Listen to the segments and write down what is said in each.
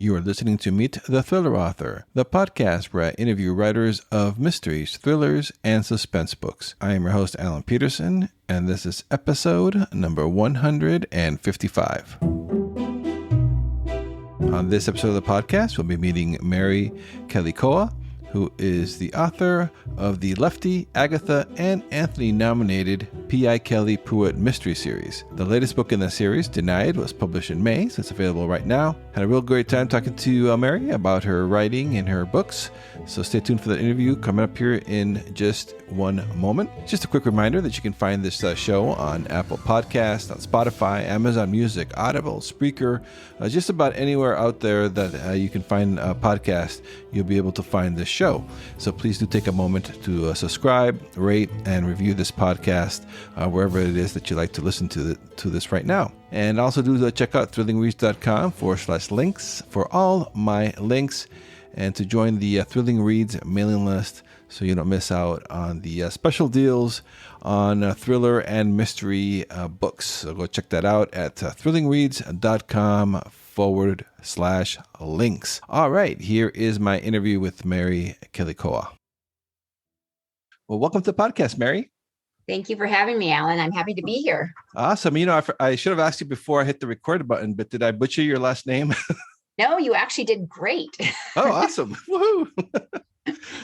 You are listening to Meet the Thriller Author, the podcast where I interview writers of mysteries, thrillers, and suspense books. I am your host, Alan Peterson, and this is episode number 155. On this episode of the podcast, we'll be meeting Mary Keliikoa, who is the author of the Lefty, Agatha, and Anthony-nominated PI Kelly Pruett mystery series. The latest book in the series, Denied, was published in May, so it's available right now. Had a real great time talking to Mary about her writing and her books, so stay tuned for that interview coming up here in just one moment. Just a quick reminder that you can find this show on Apple Podcasts, on Spotify, Amazon Music, Audible, Spreaker, just about anywhere out there that you can find a podcast, you'll be able to find this show. So please do take a moment to subscribe, rate, and review this podcast wherever it is that you like to listen to this right now. And also do check out thrillingreads.com/links for all my links and to join the Thrilling Reads mailing list so you don't miss out on the special deals on thriller and mystery books. So go check that out at thrillingreads.com/links. All right, here is my interview with Mary Keliikoa. Well, welcome to the podcast, Mary. Thank you for having me, Alan. I'm happy to be here. Awesome. You know, I should have asked you before I hit the record button, but did I butcher your last name? No, you actually did great. Oh, awesome. Woohoo.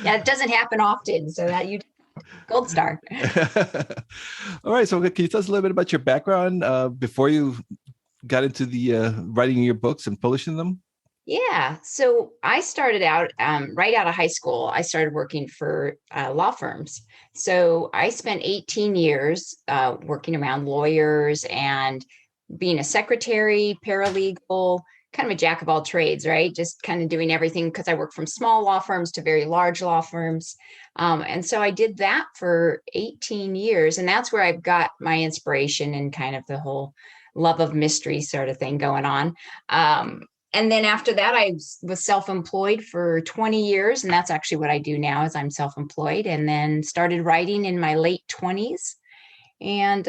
Yeah, it doesn't happen often, so that you gold star. All right. So can you tell us a little bit about your background before you got into the writing your books and publishing them? Yeah. So I started out right out of high school. I started working for law firms. So I spent 18 years working around lawyers and being a secretary, paralegal, kind of a jack of all trades, right? Just kind of doing everything because I work from small law firms to very large law firms. And so I did that for 18 years. And that's where I've got my inspiration and kind of the whole love of mystery sort of thing going on. And then after that, I was self-employed for 20 years. And that's actually what I do now is I'm self-employed, and then started writing in my late 20s and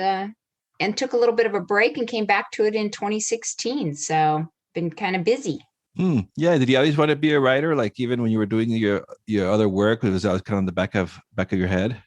took a little bit of a break and came back to it in 2016. So been kind of busy. Yeah. Did you always want to be a writer? Like even when you were doing your other work, it was always kind of on the back of your head?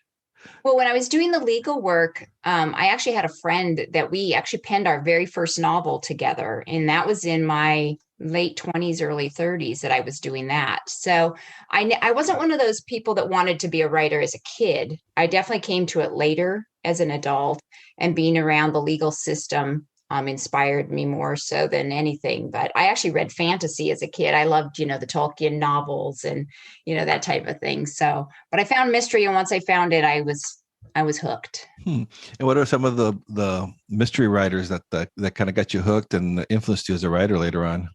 Well, when I was doing the legal work, I actually had a friend that we actually penned our very first novel together. And that was in my late 20s, early 30s that I was doing that. So I wasn't one of those people that wanted to be a writer as a kid. I definitely came to it later as an adult, and being around the legal system inspired me more so than anything. But I actually read fantasy as a kid. I loved, the Tolkien novels and, that type of thing. So, but I found mystery. And once I found it, I was hooked. And what are some of the mystery writers that kind of got you hooked and influenced you as a writer later on?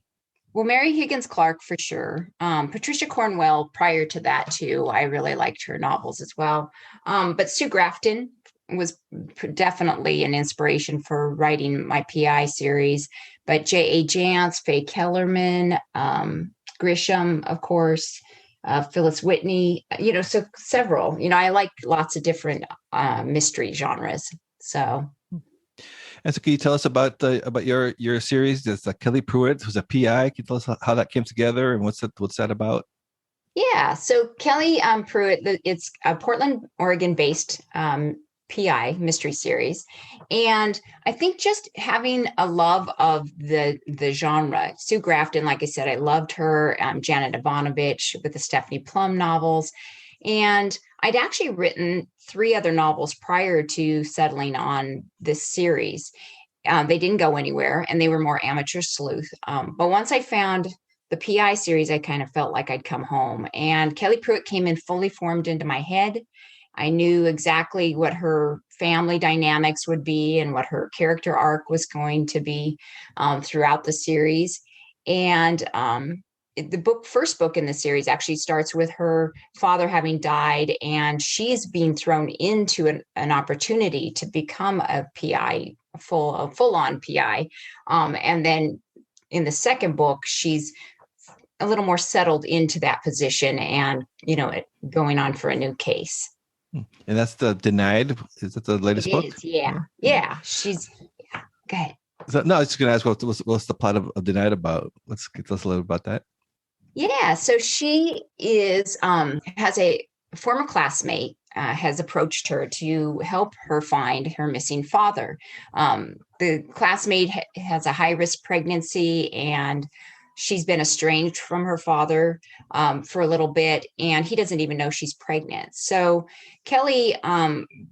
Well, Mary Higgins Clark for sure. Patricia Cornwell prior to that too. I really liked her novels as well. But Sue Grafton was definitely an inspiration for writing my PI series. But J.A. Jance, Faye Kellerman, Grisham, of course, Phyllis Whitney, so several. I like lots of different mystery genres. So. And so can you tell us about your series? There's Kelly Pruett, who's a PI. Can you tell us how that came together and what's that about? Yeah. So Kelly Pruett, it's a Portland, Oregon-based PI mystery series. And I think just having a love of the genre. Sue Grafton, like I said, I loved her. Janet Ivanovich with the Stephanie Plum novels. And I'd actually written 3 other novels prior to settling on this series. They didn't go anywhere, and they were more amateur sleuth. But once I found the PI series, I kind of felt like I'd come home. And Kelly Pruett came in fully formed into my head. I knew exactly what her family dynamics would be and what her character arc was going to be throughout the series. And the first book in the series actually starts with her father having died, and she's being thrown into an opportunity to become a PI, a full-on PI. And then in the second book, she's a little more settled into that position and, going on for a new case. And that's the Denied. Is that the latest book? Yeah. Yeah. Go ahead. So, no, I was just going to ask what's the plot of the night about? Let's tell us a little about that. Yeah, so she is has a former classmate has approached her to help her find her missing father. The classmate has a high risk pregnancy, and she's been estranged from her father for a little bit, and he doesn't even know she's pregnant. So Kelly,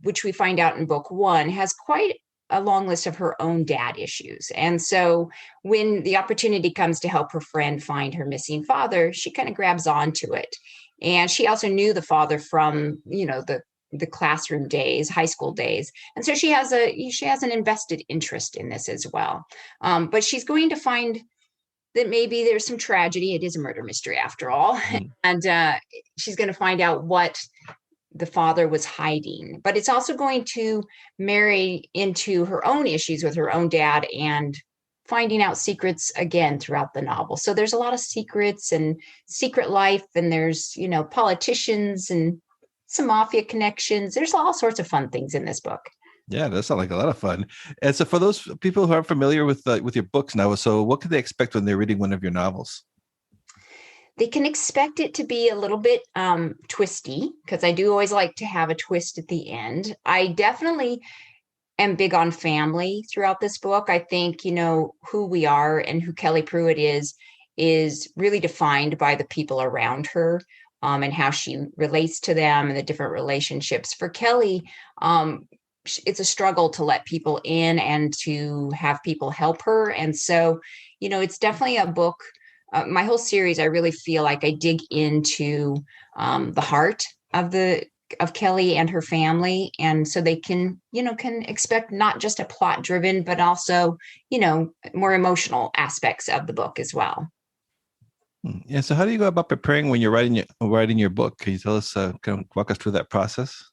which we find out in book one, has quite a long list of her own dad issues. And so when the opportunity comes to help her friend find her missing father, she kind of grabs onto it. And she also knew the father from, the classroom days, high school days. And so she has an invested interest in this as well. But she's going to find that maybe there's some tragedy. It is a murder mystery after all. And she's going to find out what the father was hiding. But it's also going to marry into her own issues with her own dad and finding out secrets again throughout the novel. So there's a lot of secrets and secret life, and there's, politicians and some mafia connections. There's all sorts of fun things in this book. Yeah, that sounds like a lot of fun. And so for those people who aren't familiar with your books now, so what can they expect when they're reading one of your novels? They can expect it to be a little bit twisty, because I do always like to have a twist at the end. I definitely am big on family throughout this book. I think, who we are and who Kelly Pruett is really defined by the people around her, and how she relates to them and the different relationships. For Kelly, it's a struggle to let people in and to have people help her. And so, it's definitely a book. My whole series, I really feel like I dig into the heart of Kelly and her family, and so they can expect not just a plot driven, but also more emotional aspects of the book as well. Yeah. So how do you go about preparing when you're writing your book? Can you tell us, kind of walk us through that process?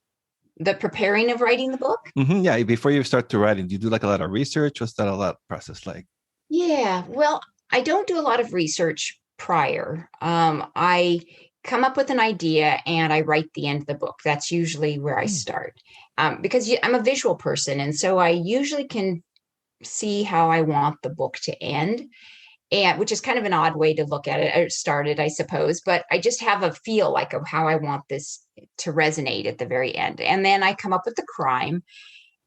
The preparing of writing the book? Yeah. Before you start to writing, do you do like a lot of research? What's that a lot process like? Yeah, well, I don't do a lot of research prior. I come up with an idea and I write the end of the book. That's usually where I start, because I'm a visual person. And so I usually can see how I want the book to end, and which is kind of an odd way to look at it or start it, I suppose. But I just have a feel like of how I want this to resonate at the very end. And then I come up with the crime,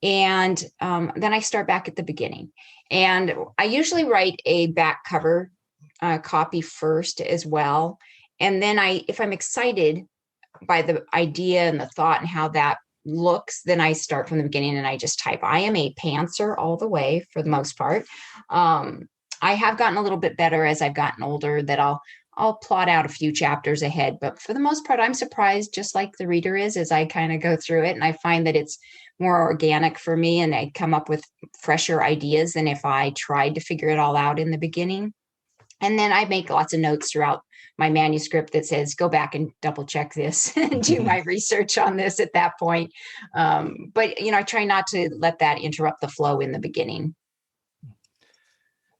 and then I start back at the beginning. And I usually write a back cover copy first as well. And then if I'm excited by the idea and the thought and how that looks, then I start from the beginning and I just type. I am a pantser all the way for the most part. I have gotten a little bit better as I've gotten older, that I'll plot out a few chapters ahead, but for the most part, I'm surprised, just like the reader is, as I kind of go through it. And I find that it's more organic for me, and I come up with fresher ideas than if I tried to figure it all out in the beginning. And then I make lots of notes throughout my manuscript that says, go back and double check this and do my research on this at that point. But, I try not to let that interrupt the flow in the beginning.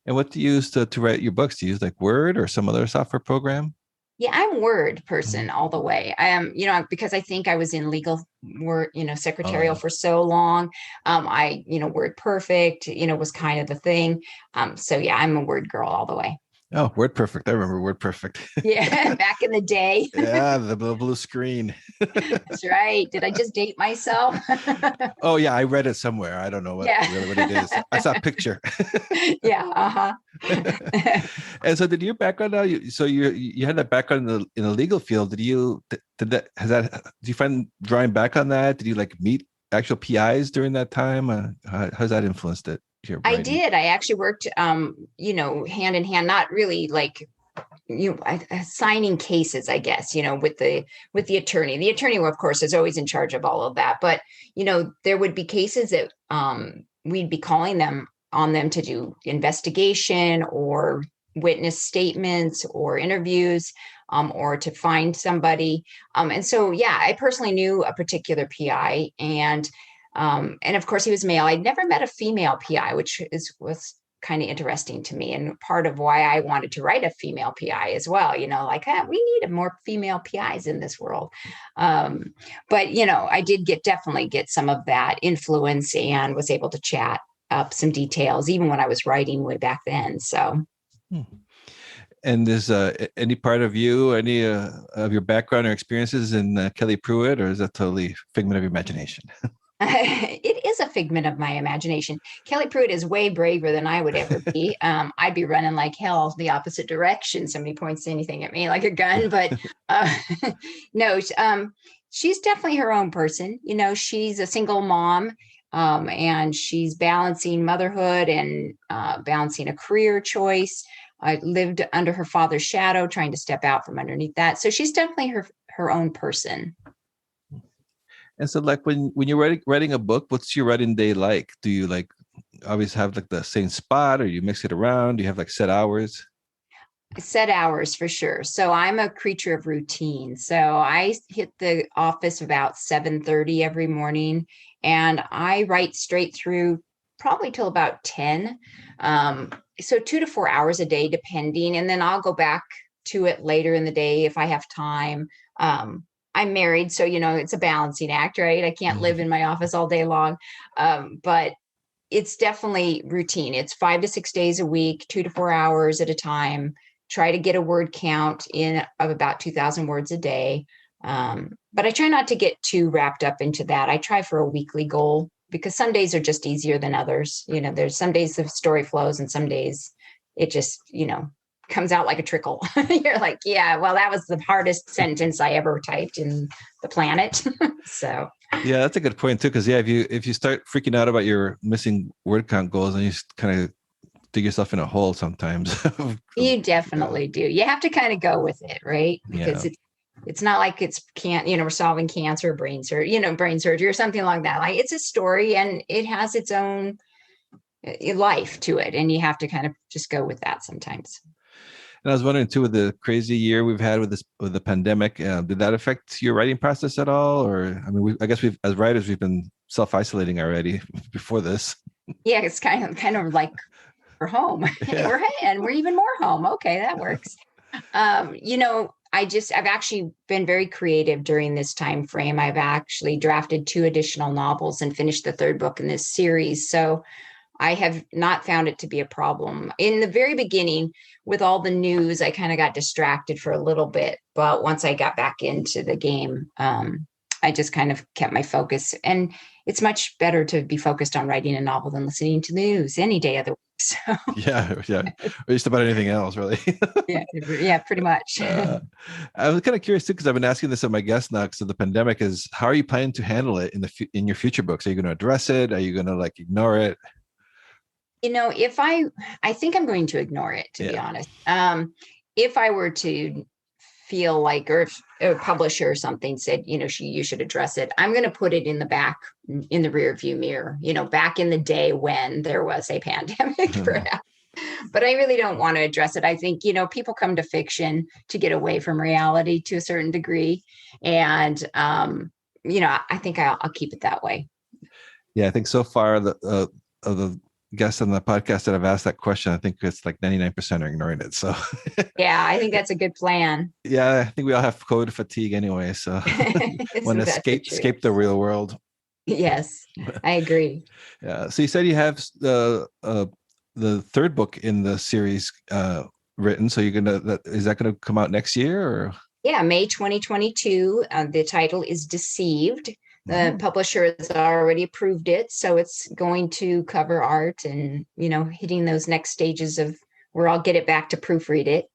And what do you use to write your books? Do you use like Word or some other software program? Yeah, I'm Word person all the way. I am, because I think I was in legal work, secretarial for so long. Word perfect, was kind of the thing. So yeah, I'm a Word girl all the way. Oh, Word Perfect. I remember Word Perfect. Yeah, back in the day. Yeah, the blue screen. That's right. Did I just date myself? Oh, yeah, I read it somewhere. I don't know what it is. I saw a picture. Yeah. Uh-huh. And so did your background now? You had that background in the legal field. Do you find drawing back on that? Did you like meet actual PIs during that time? How's that influenced it? I did. I actually worked, hand in hand, not really like, signing cases, I guess, with the attorney. The attorney, of course, is always in charge of all of that. But, there would be cases that we'd be calling on them to do investigation or witness statements or interviews, or to find somebody. And so, yeah, I personally knew a particular PI, and of course he was male. I'd never met a female PI, which was kind of interesting to me, and part of why I wanted to write a female PI as well. We need more female PIs in this world. But I did definitely get some of that influence, and was able to chat up some details, even when I was writing way back then. So. Hmm. And is any part of you, any of your background or experiences in Kelly Pruett, or is that totally figment of your imagination? It is a figment of my imagination. Kelly Pruett is way braver than I would ever be. I'd be running like hell the opposite direction. Somebody points anything at me like a gun, but no, she's definitely her own person. She's a single mom, and she's balancing motherhood and balancing a career choice. I lived under her father's shadow, trying to step out from underneath that. So she's definitely her own person. And so, like when you're writing a book, what's your writing day like? Do you like always have like the same spot, or you mix it around? Do you have like set hours? Set hours for sure. So I'm a creature of routine. So I hit the office about 7:30 every morning, and I write straight through probably till about 10. So 2 to 4 hours a day, depending, and then I'll go back to it later in the day if I have time. I'm married, so it's a balancing act, right? I can't live in my office all day long, but it's definitely routine. It's 5 to 6 days a week, 2 to 4 hours at a time. Try to get a word count in of about 2,000 words a day. But I try not to get too wrapped up into that. I try for a weekly goal because some days are just easier than others. There's some days the story flows and some days it just, comes out like a trickle. You're like, yeah, well, that was the hardest sentence I ever typed in the planet. So Yeah, that's a good point too. Because if you start freaking out about your missing word count goals, and you kind of dig yourself in a hole sometimes. you definitely do. You have to kind of go with it, right? Because it's not like we're solving cancer, brain surgery or something like that. Like it's a story and it has its own life to it, and you have to kind of just go with that sometimes. And I was wondering too, with the crazy year we've had with the pandemic, did that affect your writing process at all? Or I mean, I guess as writers we've been self-isolating already before this. Yeah, it's kind of like we're home. Yeah. we're even more home. Okay, that works. I've actually been very creative during this time frame. I've actually drafted 2 additional novels and finished the 3rd book in this series. So I have not found it to be a problem. In the very beginning, with all the news, I kind of got distracted for a little bit. But once I got back into the game, I just kind of kept my focus. And it's much better to be focused on writing a novel than listening to the news any day of the week. So Yeah. Or just about anything else, really. yeah, pretty much. I was kind of curious too, because I've been asking this of my guests now. So the pandemic is, how are you planning to handle it in your future books? Are you going to address it? Are you going to like ignore it? If I think I'm going to ignore it, to be honest. If I were to feel like, or if a publisher or something said, you should address it, I'm going to put it in the rear view mirror, back in the day when there was a pandemic, perhaps. But I really don't want to address it. I think, people come to fiction to get away from reality to a certain degree. And, I think I'll keep it that way. Yeah, I think so far of the guests on the podcast that I've asked that question, I think it's like 99% are ignoring it. So yeah, I think that's a good plan. Yeah, I think we all have COVID fatigue anyway. So want to escape the real world. Yes, I agree. Yeah. So you said you have the 3rd book in the series written. So is that gonna come out next year or? Yeah, May 2022. The title is Deceived. The publisher has already approved it, so it's going to cover art and hitting those next stages of where I'll get it back to proofread it.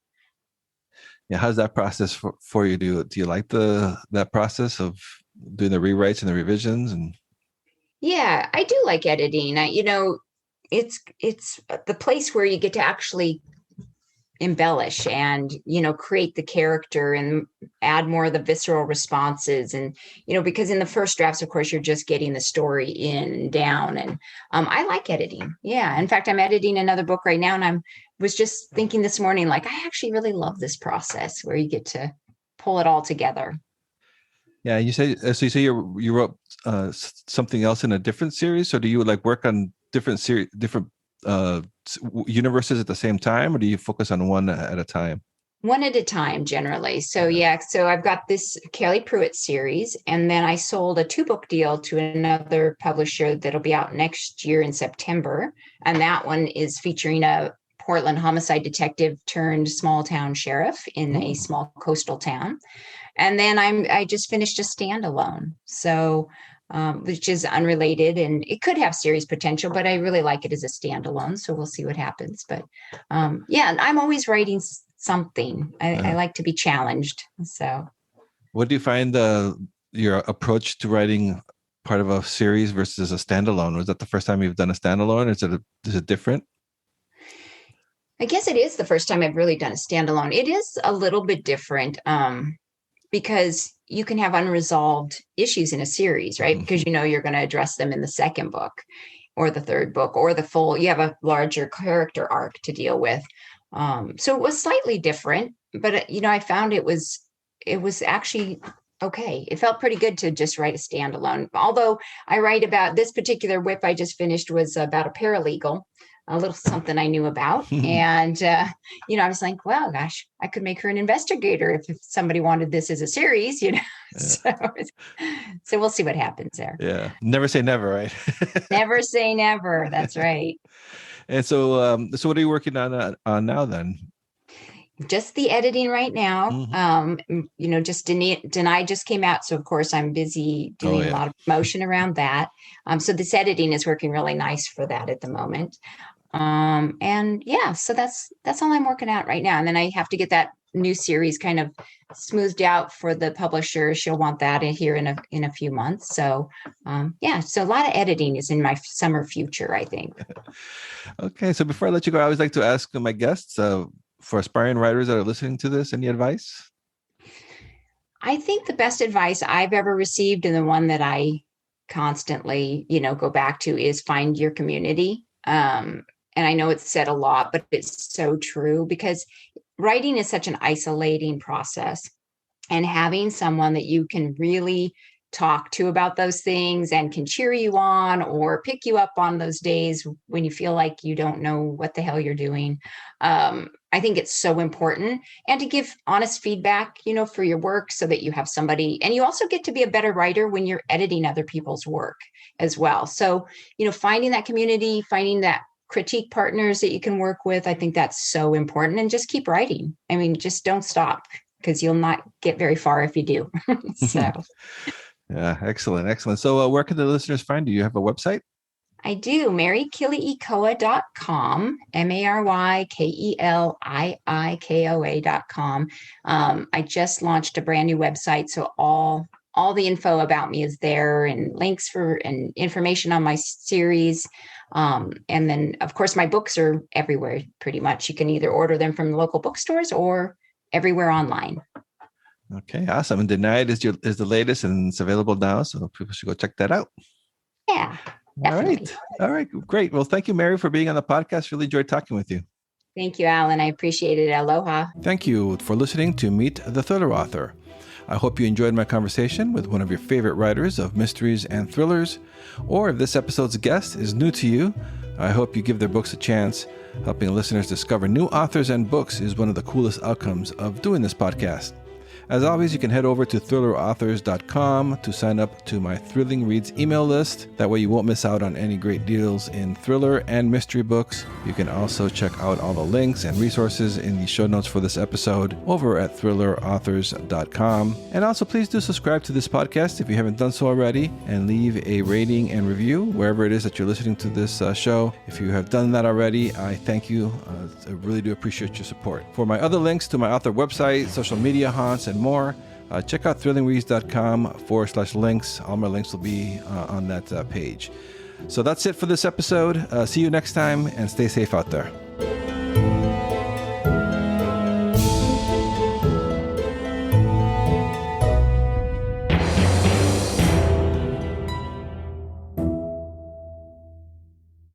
Yeah, how's that process for you? Do you like that process of doing the rewrites and the revisions? And yeah, I do like editing. It's the place where you get to actually embellish and create the character and add more of the visceral responses, and because in the first drafts, of course, you're just getting the story in and down, and I like editing. Yeah, in fact, I'm editing another book right now, and I was just thinking this morning, like, I actually really love this process where you get to pull it all together. Yeah, you say so. You say you wrote something else in a different series, or do you like work on different universes at the same time, or do you focus on one at a time? One at a time, generally. So so I've got this Kelly Pruett series, and then I sold a 2-book deal to another publisher that'll be out next year in September. And that one is featuring a Portland homicide detective turned small town sheriff in a small coastal town. And then I just finished a standalone. So which is unrelated, and it could have series potential, but I really like it as a standalone. So we'll see what happens. But I'm always writing something. I like to be challenged. So what do you find your approach to writing part of a series versus a standalone? Was that the first time you've done a standalone? Is it different? I guess it is the first time I've really done a standalone. It is a little bit different because you can have unresolved issues in a series, right? Because you're going to address them in the second book or the third book or the full. You have a larger character arc to deal with. So it was slightly different, but I found it was actually okay. It felt pretty good to just write a standalone. Although I write about this particular whip I just finished was about a paralegal, a little something I knew about. And, I was like, well, gosh, I could make her an investigator if somebody wanted this as a series, Yeah. So we'll see what happens there. Yeah. Never say never, right? Never say never. That's right. And so what are you working on now then? Just the editing right now. Just Deny just came out. So of course I'm busy doing a lot of promotion around that. So this editing is working really nice for that at the moment. So that's all I'm working out right now. And then I have to get that new series kind of smoothed out for the publisher. She'll want that here in a few months. So so a lot of editing is in my summer future, I think. Okay. So before I let you go, I always like to ask my guests, for aspiring writers that are listening to this, any advice? I think the best advice I've ever received, and the one that I constantly, go back to, is find your community. And I know it's said a lot, but it's so true, because writing is such an isolating process, and having someone that you can really talk to about those things and can cheer you on or pick you up on those days when you feel like you don't know what the hell you're doing. I think it's so important, and to give honest feedback, for your work, so that you have somebody, and you also get to be a better writer when you're editing other people's work as well. So, finding that community, finding that critique partners that you can work with, I think that's so important. And just keep writing. I mean, just don't stop, because you'll not get very far if you do. So. Yeah, excellent. So where can the listeners find you? You have a website? I do. MaryKeliikoa.com, MaryKeliikoa.com. I just launched a brand new website, so all the info about me is there, and links and information on my series. And then, of course, my books are everywhere pretty much. You can either order them from the local bookstores or everywhere online. Okay, awesome. And Denied is the latest, and it's available now, so people should go check that out. Yeah, definitely. All right, great. Well, thank you, Mary, for being on the podcast. Really enjoyed talking with you. Thank you, Alan. I appreciate it. Aloha. Thank you for listening to Meet the Thriller Author. I hope you enjoyed my conversation with one of your favorite writers of mysteries and thrillers, or if this episode's guest is new to you, I hope you give their books a chance. Helping listeners discover new authors and books is one of the coolest outcomes of doing this podcast. As always, you can head over to thrillerauthors.com to sign up to my Thrilling Reads email list. That way you won't miss out on any great deals in thriller and mystery books. You can also check out all the links and resources in the show notes for this episode over at thrillerauthors.com. And also, please do subscribe to this podcast if you haven't done so already, and leave a rating and review wherever it is that you're listening to this show. If you have done that already, I thank you. I really do appreciate your support. For my other links to my author website, social media haunts, and more, check out thrillingreads.com/links. All my links will be on that page. So that's it for this episode. See you next time, and stay safe out there.